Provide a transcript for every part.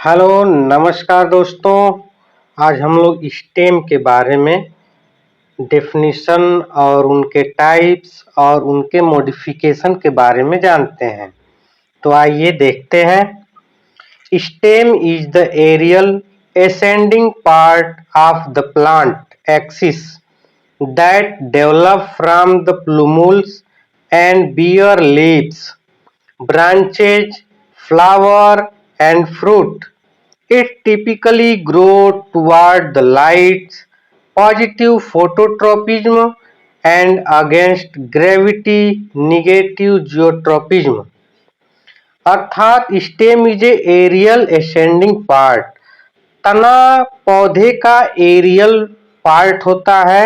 Hello, नमस्कार दोस्तों। आज हम लोग स्टेम के बारे में डेफिनेशन और उनके टाइप्स और उनके मॉडिफिकेशन के बारे में जानते हैं। तो आइए देखते हैं। Stem is the aerial ascending part of the plant axis that develop from the plumule and bear leaves, branches, flower and fruit. It typically grows toward the lights, positive phototropism and against gravity negative geotropism. अर्थात stem is aerial ascending part. तना पौधे का aerial part होता है।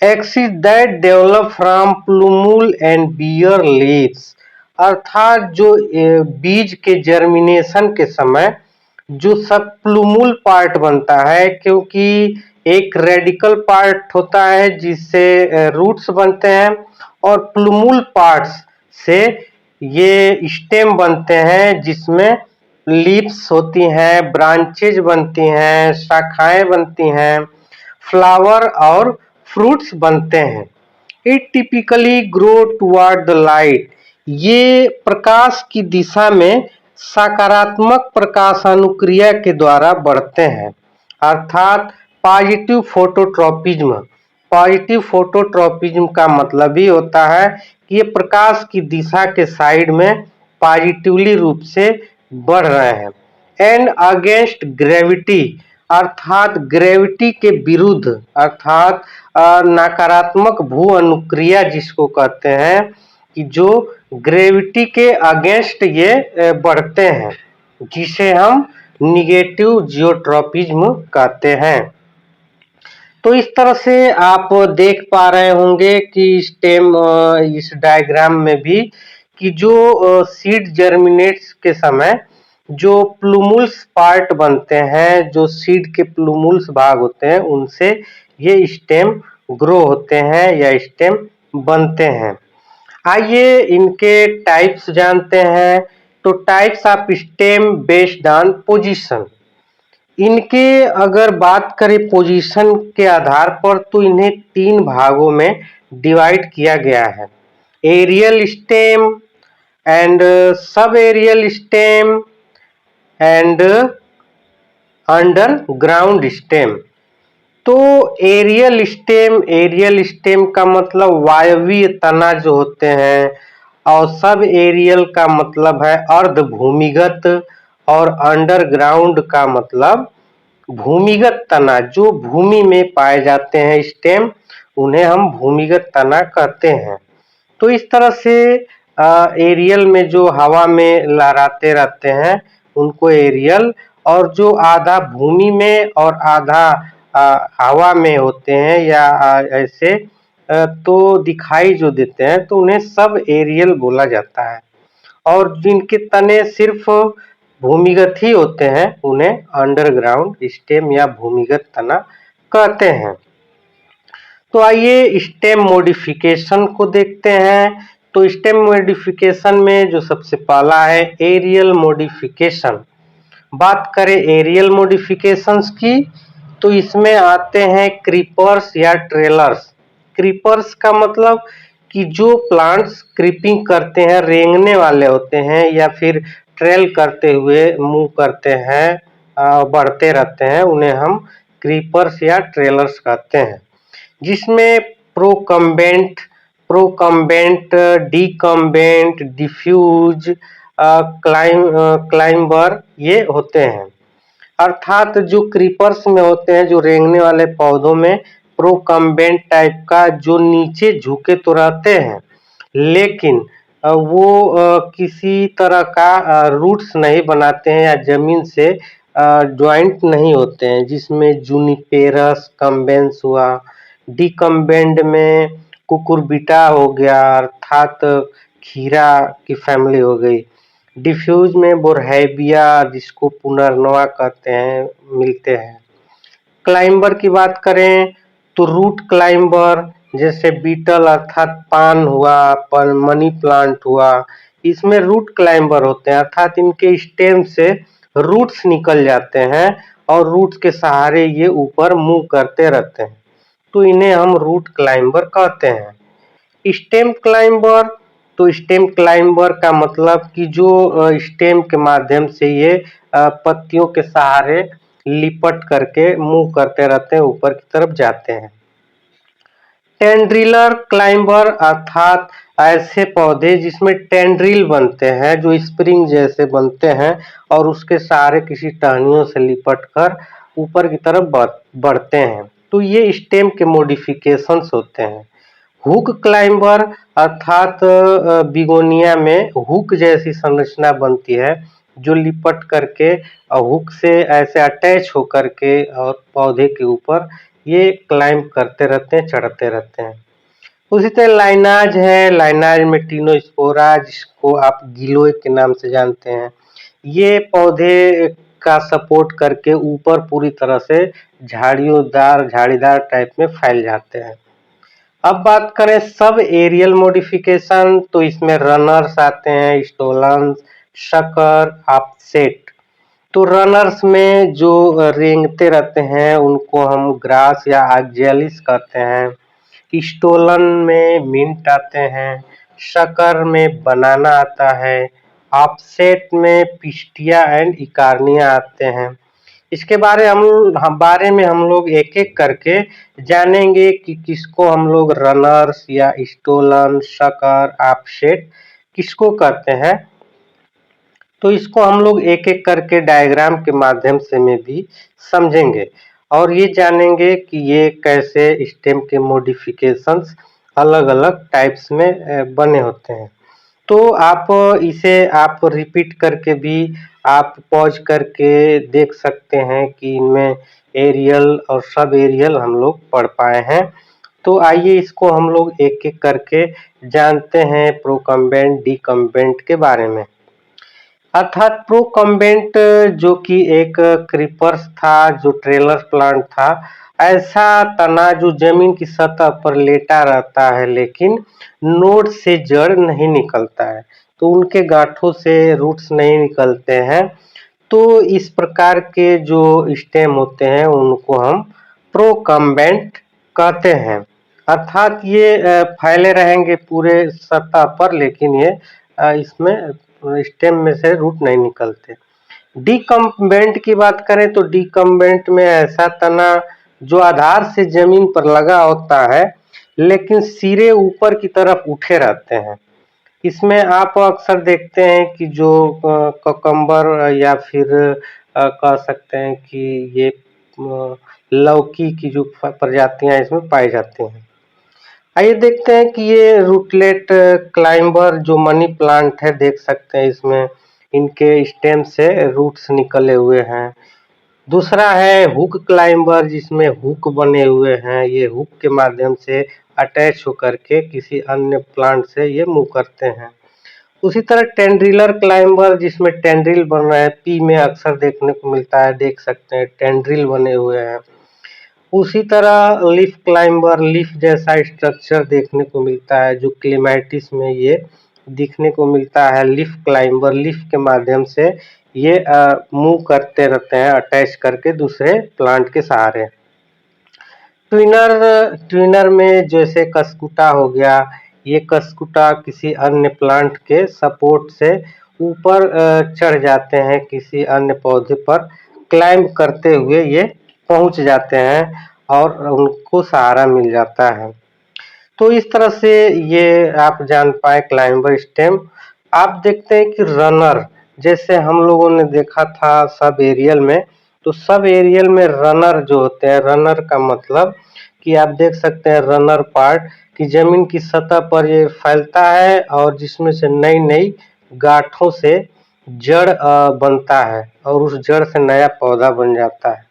Axis that develop from plumule and bear leaves, अर्थात जो बीज के जर्मिनेशन के समय जो सब प्लूमूल पार्ट बनता है, क्योंकि एक रेडिकल पार्ट होता है जिससे रूट्स बनते हैं और प्लूमूल पार्ट्स से ये स्टेम बनते हैं जिसमें लीव्स होती हैं, ब्रांचेज बनती हैं, शाखाएं बनती हैं, फ्लावर और फ्रूट्स बनते हैं। It typically grow toward the light, ये प्रकाश की दिशा में सकारात्मक प्रकाशानुक्रिया के द्वारा बढ़ते हैं, अर्थात पॉजिटिव फोटोट्रोपिज्म। पॉजिटिव फोटोट्रोपिज्म का मतलब ही होता है कि ये प्रकाश की दिशा के साइड में पॉजिटिवली रूप से बढ़ रहे हैं। एंड अगेंस्ट ग्रेविटी, अर्थात ग्रेविटी के विरुद्ध, अर्थात नकारात्मक भू अनुक्रिया जिसको कहते हैं, कि जो ग्रेविटी के अगेंस्ट ये बढ़ते हैं, जिसे हम निगेटिव जियोट्रोपिज्म कहते हैं। तो इस तरह से आप देख पा रहे होंगे कि स्टेम इस डायग्राम में भी कि जो सीड जर्मिनेट्स के समय जो प्लूमुल्स पार्ट बनते हैं, जो सीड के प्लूमुल्स भाग होते हैं, उनसे ये स्टेम ग्रो होते हैं या स्टेम बनते हैं। आइए इनके टाइप्स जानते हैं। तो types of stem based on position. इनके अगर बात करें पोजीशन के आधार पर, तो इन्हें 3 भागों में डिवाइड किया गया है। Aerial stem and sub aerial stem and underground stem. तो एरियल स्टेम का मतलब वायवीय तना जो होते हैं, और सब एरियल का मतलब है अर्ध भूमिगत, और अंडरग्राउंड का मतलब भूमिगत तना, जो भूमि में पाए जाते हैं स्टेम, उन्हें हम भूमिगत तना कहते हैं। तो इस तरह से एरियल में जो हवा में लहराते रहते हैं उनको एरियल, और जो आधा भूमि में और आधा हवा में होते हैं या ऐसे तो दिखाई जो देते हैं, तो उन्हें सब एरियल बोला जाता है। और जिनके तने सिर्फ भूमिगत ही होते हैं उन्हें अंडरग्राउंड स्टेम या भूमिगत तना कहते हैं। तो आइए स्टेम मॉडिफिकेशन को देखते हैं। तो स्टेम मॉडिफिकेशन में जो सबसे पहला है एरियल मॉडिफिकेशन। बात करें एरियल मॉडिफिकेशंस की, तो इसमें आते हैं क्रीपर्स या ट्रेलर्स। क्रीपर्स का मतलब कि जो प्लांट्स क्रीपिंग करते हैं, रेंगने वाले होते हैं, या फिर ट्रेल करते हुए मूव करते हैं, बढ़ते रहते हैं, उन्हें हम क्रीपर्स या ट्रेलर्स कहते हैं। जिसमें प्रोकम्बेंट, डिकम्बेंट, डिफ्यूज, क्लाइंबर ये होते हैं। अर्थात जो क्रीपर्स में होते हैं, जो रेंगने वाले पौधों में प्रोकम्बेंट टाइप का, जो नीचे झुके तो रहते हैं, लेकिन वो किसी तरह का रूट्स नहीं बनाते हैं या जमीन से ज्वाइंट नहीं होते हैं, जिसमें जूनिपेरस कम्बेंस हुआ। डिकम्बेंड में कुकुरबिटा हो गया, अर्थात खीरा की फैमिली हो गई। डिफ्यूज में बोरहैबिया, जिसको पुनर्नवा कहते हैं, मिलते हैं। क्लाइंबर की बात करें तो रूट क्लाइंबर, जैसे बीटल अर्थात पान हुआ, मनी प्लांट हुआ, इसमें रूट क्लाइंबर होते हैं, अर्थात इनके स्टेम से रूट्स निकल जाते हैं और रूट्स के सहारे ये ऊपर मूव करते रहते हैं, तो इन्हें हम रूट क्लाइंबर कहते हैं। स्टेम क्लाइंबर, तो स्टेम क्लाइंबर का मतलब कि जो स्टेम के माध्यम से ये पत्तियों के सहारे लिपट करके मूव करते रहते हैं, ऊपर की तरफ जाते हैं। टेंड्रिलर क्लाइंबर अर्थात ऐसे पौधे जिसमें टेंड्रिल बनते हैं, जो स्प्रिंग जैसे बनते हैं और उसके सहारे किसी टहनियों से लिपट कर ऊपर की तरफ बढ़ते हैं, तो ये स्टेम के मॉडिफिकेशंस होते हैं। हुक क्लाइंबर अर्थात बिगोनिया में हुक जैसी संरचना बनती है, जो लिपट करके हुक से ऐसे अटैच होकर के और पौधे के ऊपर ये क्लाइंब करते रहते हैं, चढ़ते रहते हैं। उसी तरह लाइनाज है, लाइनाज में टिनोस्पोरा, जिसको आप गिलोय के नाम से जानते हैं, ये पौधे का सपोर्ट करके ऊपर पूरी तरह से झाड़ीदार टाइप में फैल जाते हैं। अब बात करें सब एरियल मॉडिफिकेशन, तो इसमें रनर्स आते हैं, स्टोलन्स, शकर, ऑफसेट। तो रनर्स में जो रेंगते रहते हैं उनको हम ग्रास या आक्जेलिस कहते हैं। स्टोलन में मिंट आते हैं, शकर में बनाना आता है, ऑफसेट में पिस्टिया एंड इकार्निया आते हैं। इसके बारे में हम लोग एक-एक करके जानेंगे कि किसको हम लोग रनर्स या स्टोलन, शकर, ऑफसेट किसको कहते हैं। तो इसको हम लोग एक-एक करके डायग्राम के माध्यम से में भी समझेंगे और ये जानेंगे कि ये कैसे स्टेम के मॉडिफिकेशंस अलग-अलग टाइप्स में बने होते हैं। तो इसे आप रिपीट करके भी आप पॉज करके देख सकते हैं कि इनमें एरियल और सब एरियल हम लोग पढ़ पाए हैं। तो आइए इसको हम लोग एक-एक करके जानते हैं प्रोकम्बेंट, डिकम्बेंट के बारे में। अर्थात प्रोकम्बेंट जो कि एक क्रीपर्स था, जो ट्रेलर प्लांट था, ऐसा तना जो जमीन की सतह पर लेटा रहता है, लेकिन नोड से जड़ नहीं निकलता है, तो उनके गांठों से रूट्स नहीं निकलते हैं। तो इस प्रकार के जो स्टेम होते हैं उनको हम प्रोकम्बेंट कहते हैं। अर्थात ये फैले रहेंगे पूरे सतह पर, लेकिन ये इसमें स्टेम में से रूट नहीं निकलते। डिकम्बेंट की बात करें तो डिकम्बेंट में ऐसा तना जो आधार से जमीन पर लगा होता है, लेकिन सिरे ऊपर की तरफ उठे रहते हैं। इसमें आप अक्सर देखते हैं कि जो ककम्बर या फिर कह सकते हैं कि ये लौकी की जो प्रजातियां इसमें पाई जाती हैं। आइए देखते हैं कि ये रूटलेट क्लाइंबर जो मनी प्लांट है, देख सकते हैं इसमें इनके स्टेम से रूट्स निकले हुए हैं। दूसरा है हुक क्लाइंबर, जिसमें हुक बने हुए हैं, ये हुक के माध्यम से अटैच होकर के किसी अन्य प्लांट से ये मूव करते हैं। उसी तरह टेंड्रिलर क्लाइंबर, जिसमें टेंड्रिल बन रहा है, पी में अक्सर देखने को मिलता है, देख सकते हैं टेंड्रिल बने हुए हैं। उसी तरह लीफ क्लाइंबर, लीफ जैसा स्ट्रक्चर देखने को मिलता है, जो क्लेमाइटिस में ये दिखने को मिलता है। लीफ क्लाइंबर, लीफ के माध्यम से ये मूव करते रहते हैं अटैच करके दूसरे प्लांट के सहारे। ट्विनर में जैसे कस्कुटा हो गया, ये कस्कुटा किसी अन्य प्लांट के सपोर्ट से ऊपर चढ़ जाते हैं, किसी अन्य पौधे पर क्लाइंब करते हुए ये पहुंच जाते हैं और उनको सहारा मिल जाता है। तो इस तरह से ये आप जान पाए क्लाइंबर स्टेम। आप देखते हैं कि रनर, जैसे हम लोगों ने देखा था सब एरियल में, तो सब एरियल में रनर जो होते हैं, रनर का मतलब कि आप देख सकते हैं रनर पार्ट कि जमीन की सतह पर ये फैलता है और जिसमें से नई नई गांठों से जड़ बनता है और उस जड़ से नया पौधा बन जाता है।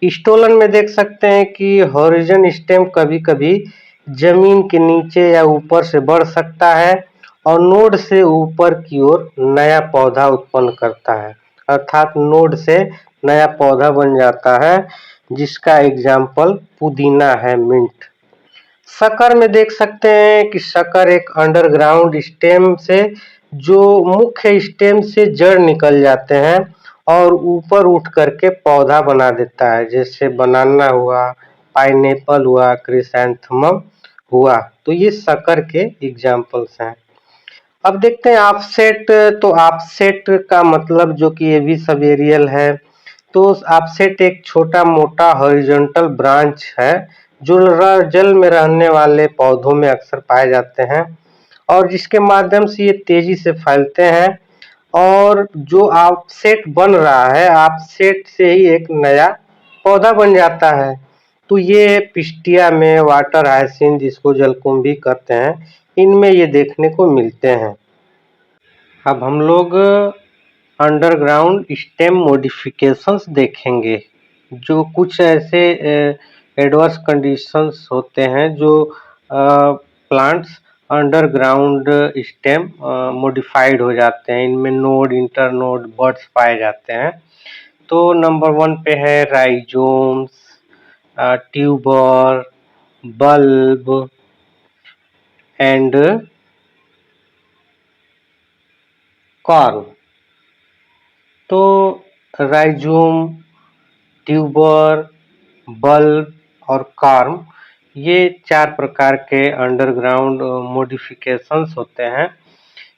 स्टोलन में देख सकते हैं कि हॉरिजन स्टेम कभी-कभी जमीन के नीचे या ऊपर से बढ़ सकता है और नोड से ऊपर की ओर नया पौधा उत्पन्न करता है, अर्थात नोड से नया पौधा बन जाता है, जिसका एग्जाम्पल पुदीना है, मिंट। शकर में देख सकते हैं कि शकर एक अंडरग्राउंड स्टेम से जो मुख्य स्टेम से जड़ निकल जाते हैं और ऊपर उठ करके पौधा बना देता है, जैसे बनाना हुआ, पाइनएप्पल हुआ, क्रिसैंथेमम हुआ। तो ये शक्कर के एग्जाम्पल्स हैं। अब देखते हैं ऑफसेट। तो ऑफसेट का मतलब जो कि ये भी सबएरियल है। तो ऑफसेट एक छोटा मोटा हॉरिजॉन्टल ब्रांच है जो जल में रहने वाले पौधों में अक्सर पाए जाते हैं और जिसके माध्यम से ये तेजी से फैलते हैं। और जो ऑफसेट बन रहा है, ऑफसेट से ही एक नया पौधा बन जाता है। तो ये पिस्टिया में, वाटर हायसिंथ जिसको जलकुंभी कहते हैं, इनमें ये देखने को मिलते हैं। अब हम लोग अंडरग्राउंड स्टेम मॉडिफिकेशंस देखेंगे, जो कुछ ऐसे एडवर्स कंडीशंस होते हैं जो प्लांट्स अंडरग्राउंड स्टेम मॉडिफाइड हो जाते हैं। इनमें नोड, इंटरनोड, बड्स पाए जाते हैं। तो नंबर 1 पे है rhizomes, tuber, bulb and corm. तो राइजोम, ट्यूबर, बल्ब और कॉर्म, ये 4 प्रकार के अंडरग्राउंड मॉडिफिकेशंस होते हैं।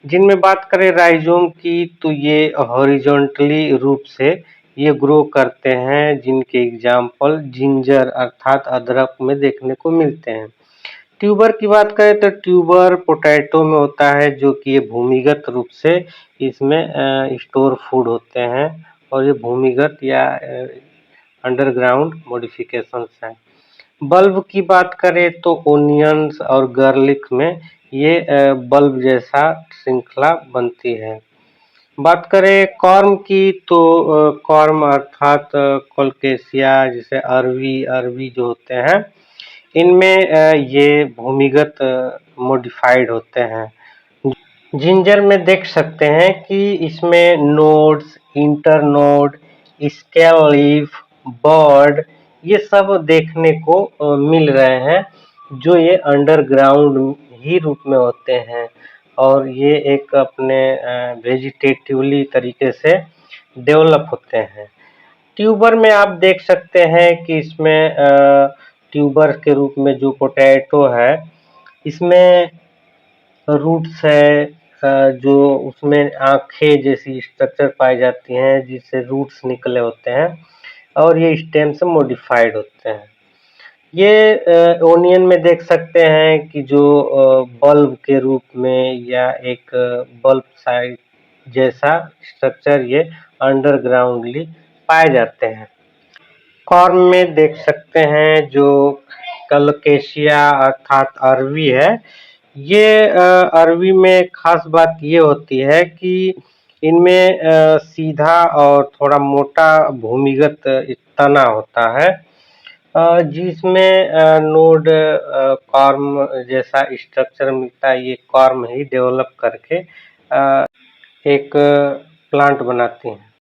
जिनमें बात करें राइजोम की, तो ये हॉरिजॉन्टली रूप से ये ग्रो करते हैं, जिनके एग्जाम्पल जिंजर अर्थात अदरक में देखने को मिलते हैं। ट्यूबर की बात करें तो ट्यूबर पोटैटो में होता है, जो कि ये भूमिगत रूप से इसमें स्टोर फूड होते हैं और ये भूमिगत या अंडरग्राउंड मॉडिफिकेशंस हैं। बल्ब की बात करें तो ओनियंस और गार्लिक में ये बल्ब जैसा श्रृंखला बनती है। बात करें कॉर्म की, तो कॉर्म अर्थात कोलकेशिया, जैसे अरवी जो होते हैं, इनमें ये भूमिगत मॉडिफाइड होते हैं। जिंजर में देख सकते हैं कि इसमें nodes, internode, scale leaf, bird, ये सब देखने को मिल रहे हैं, जो ये अंडरग्राउंड ही रूप में होते हैं और ये एक अपने वेजिटेटिवली तरीके से डेवलप होते हैं। ट्यूबर में आप देख सकते हैं कि इसमें ट्यूबर के रूप में जो पोटैटो है, इसमें रूट्स है, जो उसमें आँखें जैसी स्ट्रक्चर पाई जाती हैं, जिससे रूट्स निकले होते हैं और ये स्टेम से मॉडिफाइड होते हैं। ये ओनियन में देख सकते हैं कि जो बल्ब के रूप में या एक बल्ब साइड जैसा स्ट्रक्चर ये अंडरग्राउंडली पाए जाते हैं। कॉर्म में देख सकते हैं जो कोलकेशिया अर्थात अरवी है। ये अरवी में खास बात ये होती है कि इनमें सीधा और थोड़ा मोटा भूमिगत तना होता है, जिसमें नोड कॉर्म जैसा स्ट्रक्चर मिलता है। ये कॉर्म ही डेवलप करके एक प्लांट बनाती हैं।